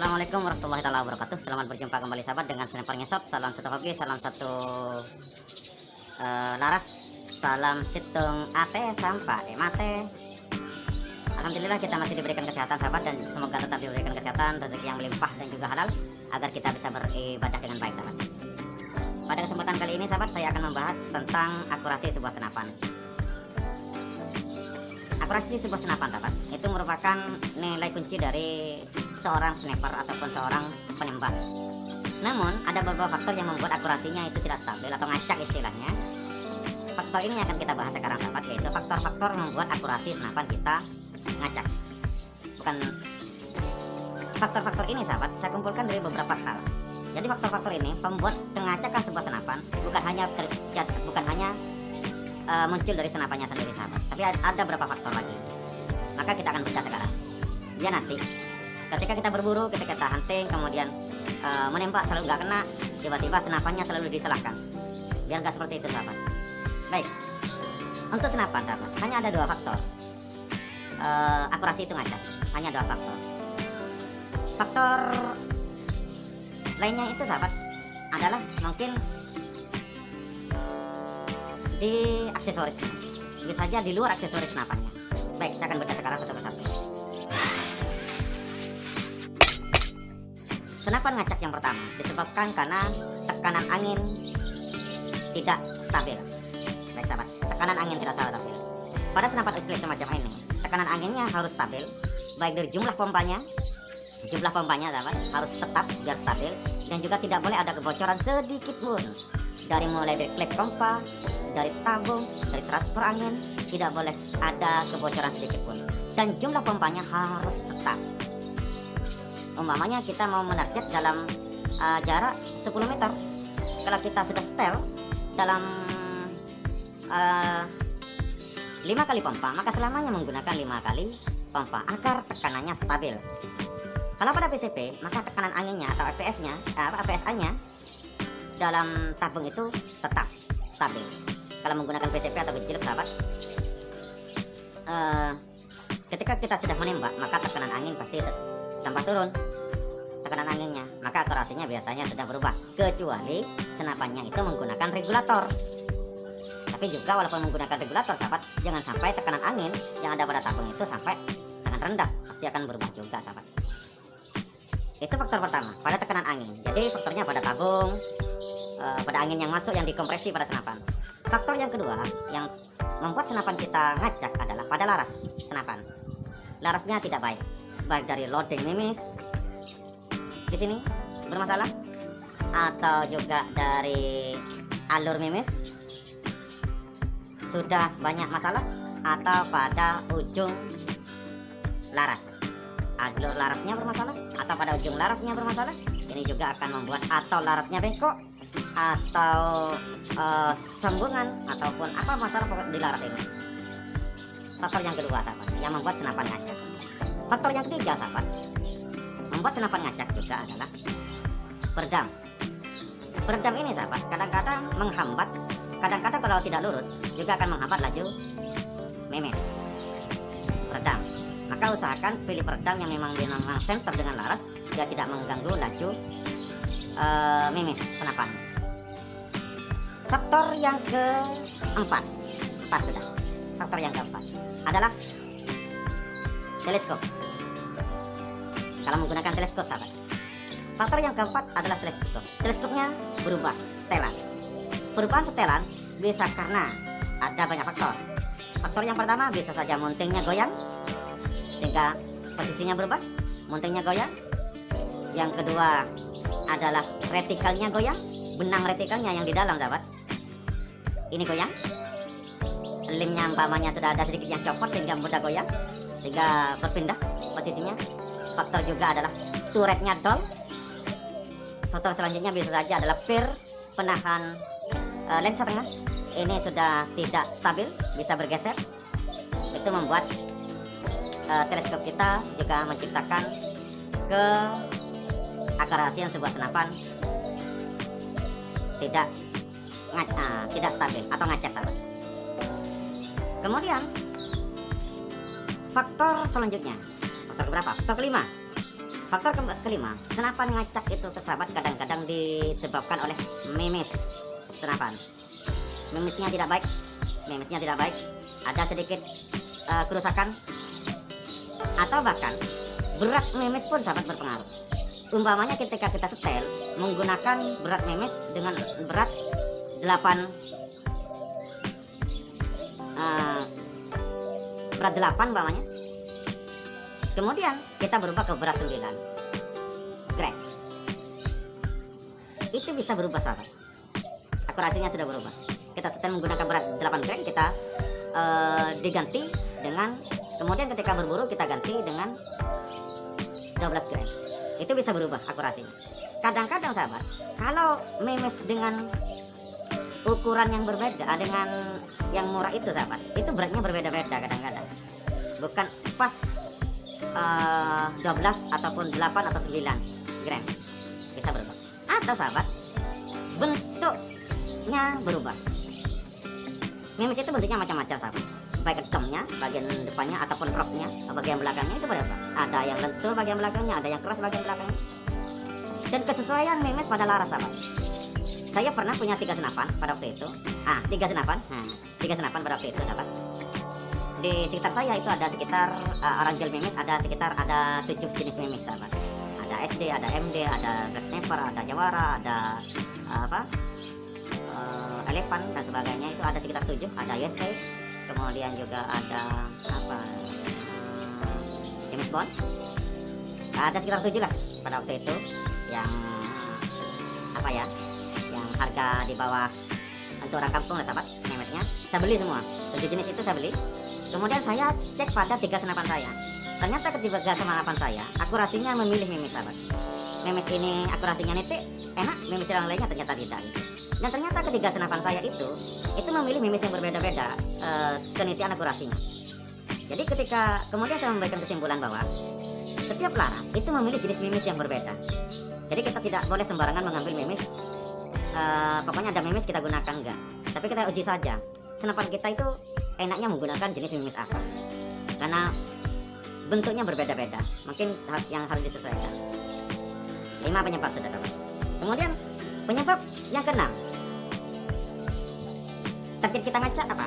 Assalamualaikum warahmatullahi wabarakatuh. Selamat berjumpa kembali sahabat dengan sniper ngesot. Salam satu hoki, salam satu laras, salam situng ate sampai mate. Alhamdulillah kita masih diberikan kesehatan sahabat, dan semoga tetap diberikan kesehatan, rezeki yang melimpah dan juga halal agar kita bisa beribadah dengan baik sahabat. Pada kesempatan kali ini sahabat, saya akan membahas tentang akurasi sebuah senapan. Akurasi sebuah senapan sahabat itu merupakan nilai kunci dari seorang sniper ataupun seorang penembak. Namun ada beberapa faktor yang membuat akurasinya itu tidak stabil atau ngacak istilahnya. Faktor ini yang akan kita bahas sekarang sahabat, yaitu faktor-faktor membuat akurasi senapan kita ngacak. Bukan faktor-faktor ini sahabat, saya kumpulkan dari beberapa hal. Jadi faktor-faktor ini pembuat pengacakan sebuah senapan bukan hanya muncul dari senapannya sendiri sahabat, tapi ada beberapa faktor lagi. Maka kita akan bedah sekarang. Ya nanti ketika kita berburu, ketika kita hunting, kemudian menembak selalu nggak kena, tiba-tiba senapannya selalu disalahkan. Biar nggak seperti itu sahabat. Baik, untuk senapan sahabat hanya ada dua faktor. Akurasi itu ngacak, hanya dua faktor. Faktor lainnya itu sahabat adalah mungkin di aksesorisnya, bisa saja di luar aksesoris senapannya. Baik, saya akan bedah sekarang satu persatu. Senapan ngacak yang pertama disebabkan karena tekanan angin tidak stabil. Baik sahabat, tekanan angin tidak stabil. Pada senapan uklis semacam ini, tekanan anginnya harus stabil, baik dari jumlah pompanya sahabat harus tetap biar stabil, dan juga tidak boleh ada kebocoran sedikit pun. Dari mulai dari klep pompa, dari tabung, dari transfer angin, tidak boleh ada kebocoran sedikit pun. Dan jumlah pompanya harus tetap. Umpamanya kita mau menarget dalam jarak 10 meter. Kalau kita sudah setel dalam 5 kali pompa, maka selamanya menggunakan 5 kali pompa agar tekanannya stabil. Kalau pada PCP, maka tekanan anginnya atau APS-nya dalam tabung itu tetap stabil. Kalau menggunakan PCP atau gejiluk sahabat, ketika kita sudah menembak, maka tekanan angin pasti tambah turun tekanan anginnya, maka akurasinya biasanya sudah berubah, kecuali senapannya itu menggunakan regulator. Tapi juga walaupun menggunakan regulator sahabat, jangan sampai tekanan angin yang ada pada tabung itu sampai sangat rendah, pasti akan berubah juga sahabat. Itu faktor pertama, pada tekanan angin. Jadi faktornya pada tabung, pada angin yang masuk yang dikompresi pada senapan. Faktor yang kedua yang membuat senapan kita ngacak adalah pada laras senapan. Larasnya tidak baik, baik dari loading mimis di sini bermasalah, atau juga dari alur mimis sudah banyak masalah, atau pada ujung laras alur larasnya bermasalah, atau pada ujung larasnya bermasalah. Ini juga akan membuat atau larasnya bengkok, atau sembungan, ataupun apa masalah pokok di laras ini. Faktor yang kedua sahabat yang membuat senapan ngacak. Faktor yang ketiga sahabat membuat senapan ngacak juga adalah peredam. Peredam ini sahabat kadang-kadang menghambat, kadang-kadang kalau tidak lurus juga akan menghambat laju memes peredam. Maka usahakan pilih peredam yang memang center dengan laras, dia tidak mengganggu laju memes senapan. Faktor yang keempat, sudah. Faktor yang keempat adalah teleskop. Kalau menggunakan teleskop sahabat, faktor yang keempat adalah teleskop. Teleskopnya berubah setelan. Perubahan setelan bisa karena ada banyak faktor. Faktor yang pertama bisa saja mountingnya goyang sehingga posisinya berubah, mountingnya goyang. Yang kedua adalah retikalnya goyang, benang retikalnya yang di dalam sahabat ini goyang. Lemnya umpamanya sudah ada sedikit yang copot sehingga mudah goyang, sehingga berpindah posisinya. Faktor juga adalah turretnya dol. Faktor selanjutnya bisa saja adalah pir penahan lensa tengah ini sudah tidak stabil, bisa bergeser. Itu membuat teleskop kita juga menciptakan keakurasian sebuah senapan tidak stabil atau ngacak sahabat. Kemudian faktor selanjutnya, faktor berapa? Faktor kelima Faktor kelima, senapan ngacak itu sahabat kadang-kadang disebabkan oleh memes senapan. Memesnya tidak baik, ada sedikit kerusakan, atau bahkan berat memes pun sahabat berpengaruh. Umpamanya ketika kita setel menggunakan berat memes dengan berat 8 umpamanya, kemudian kita berubah ke berat 9 gram, itu bisa berubah sahabat, akurasinya sudah berubah. Kita setel menggunakan berat 8 gram, kita diganti dengan, kemudian ketika berburu kita ganti dengan 12 gram, itu bisa berubah akurasinya. Kadang-kadang sahabat, kalau memes dengan ukuran yang berbeda dengan yang murah itu sahabat, itu beratnya berbeda-beda kadang-kadang, bukan pas 12 ataupun 8 atau 9 gram, bisa berubah. Atau sahabat, bentuknya berubah. Memes itu bentuknya macam-macam sahabat, baik tomnya, bagian depannya ataupun roknya, bagian belakangnya itu berubah. Ada yang lentur bagian belakangnya, ada yang keras bagian belakangnya, dan kesesuaian memes pada laras sahabat. Saya pernah punya 3 senapan pada waktu itu. 3 senapan pada waktu itu sahabat. Di sekitar saya itu ada sekitar orang jual memes, ada 7 jenis memes sahabat. Ada SD, ada MD, ada Black Sniper, ada Jawara, ada Elephant dan sebagainya, itu ada sekitar 7. Ada USA, kemudian juga ada James Bond, ada sekitar 7 lah pada waktu itu, yang yang harga di bawah untuk orang kampung lah sahabat. Memesnya saya beli semua, 7 jenis itu saya beli. Kemudian saya cek pada 3 senapan saya, ternyata ketiga senapan saya akurasinya memilih memes sahabat. Memes ini akurasinya nitik, enak, memes yang lainnya ternyata tidak. Dan ternyata ketiga senapan saya itu memilih memes yang berbeda-beda kenitian akurasinya. Jadi ketika kemudian saya memberikan kesimpulan bahwa setiap laras itu memilih jenis memes yang berbeda. Jadi kita tidak boleh sembarangan mengambil memes, pokoknya ada memes kita gunakan, enggak. Tapi kita uji saja senapan kita itu enaknya menggunakan jenis memes apa, karena bentuknya berbeda-beda, mungkin yang harus disesuaikan. 5 penyebab sudah sahabat. Kemudian penyebab yang keenam, target kita ngacak apa?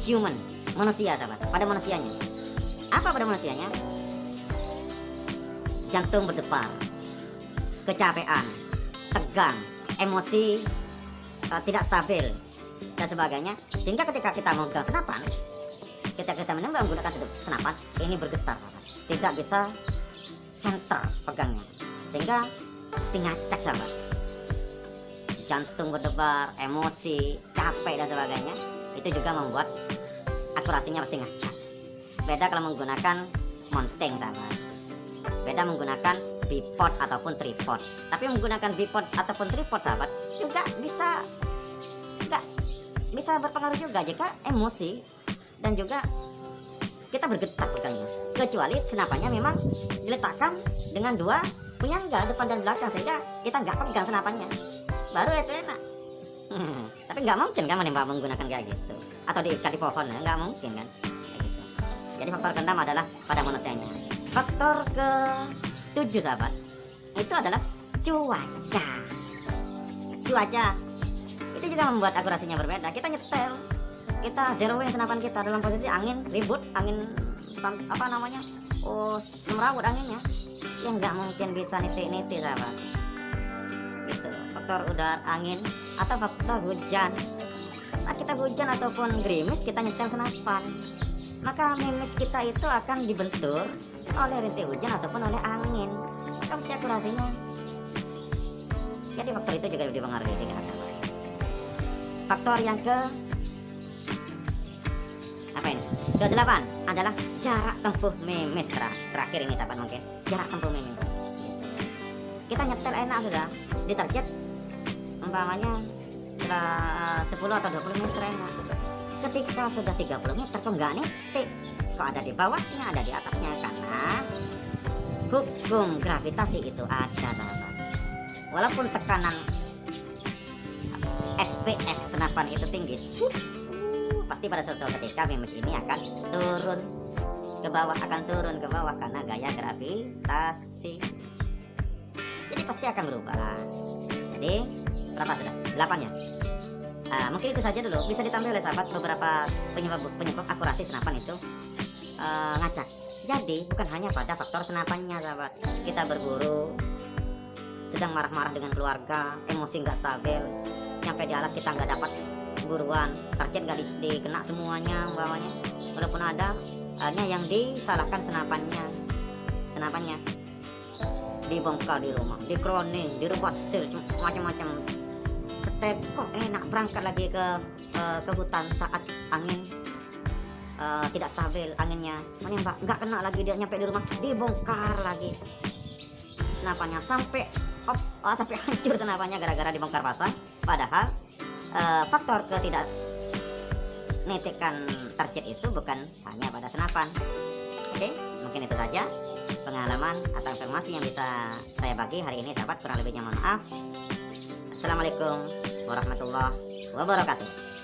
Human, manusia sahabat. Pada manusianya, apa pada manusianya? Jantung berdebar, kecapean, tegang, emosi tidak stabil dan sebagainya, sehingga ketika kita memegang senapan, kita menembak menggunakan senapan ini bergetar sahabat, tidak bisa center pegangnya, sehingga pasti ngacak sahabat. Jantung berdebar, emosi, capek dan sebagainya, itu juga membuat akurasinya pasti ngacak. Beda kalau menggunakan mounting sahabat, beda menggunakan bipod ataupun tripod. Tapi menggunakan bipod ataupun tripod sahabat juga bisa berpengaruh juga jika emosi dan juga kita bergetar pegangnya, kecuali senapannya memang diletakkan dengan 2 penyangga depan dan belakang, sehingga kita nggak pegang senapannya, baru itu enak. Tapi nggak mungkin kan menembak menggunakan kayak gitu, atau diikat di pohon, nggak mungkin kan kayak gitu. Jadi faktor keenam adalah pada manusianya. Faktor ke-7 sahabat, itu adalah cuaca. Itu juga membuat akurasinya berbeda. Kita nyetel, kita zeroin senapan kita dalam posisi angin ribut, angin semrawut anginnya, yang nggak mungkin bisa nitik sahabat. Gitu. Faktor udara, angin, atau faktor hujan. Saat kita hujan ataupun gerimis, kita nyetel senapan, maka memes kita itu akan dibentur oleh rintik hujan ataupun oleh angin. Maka akurasinya. Jadi faktor itu juga dipengaruhi dengan sahabat. Faktor yang ke-8 adalah jarak tempuh memes. Terakhir ini sahabat, mungkin jarak tempuh memes. Kita nyetel enak sudah, di target umpamanya 10 atau 20 meter enak. Ketika sudah 30 meter kok nggak nitik, kok ada di bawahnya, ada di atasnya, karena hukum gravitasi itu ada sahabat. Walaupun tekanan FPS senapan itu tinggi, pasti pada suatu ketika memes ini akan turun. ke bawah, akan turun ke bawah karena gaya gravitasi. Jadi pasti akan berubah. Jadi berapa sudah? 8 ya. Mungkin itu saja dulu. Bisa ditambah oleh sahabat beberapa penyebab akurasi senapan itu ngacak. Jadi bukan hanya pada faktor senapannya sahabat. Kita berburu, sedang marah-marah dengan keluarga, emosi nggak stabil, nyampe di alas kita nggak dapat buruan, target nggak dikena semuanya bawahnya, walaupun ada, hanya yang disalahkan senapannya dibongkar di rumah, di kroning, dirubah sir, macam-macam. Step kok enak berangkat lagi ke hutan saat angin tidak stabil anginnya, menembak nggak kena lagi, dia nyampe di rumah dibongkar lagi senapannya sampai sampai hancur senapannya gara-gara dibongkar pasang. Padahal faktor ketidak netikan target itu bukan hanya pada senapan. Oke, mungkin itu saja pengalaman atau informasi yang bisa saya bagi hari ini sahabat, kurang lebihnya mohon maaf. Assalamualaikum warahmatullahi wabarakatuh.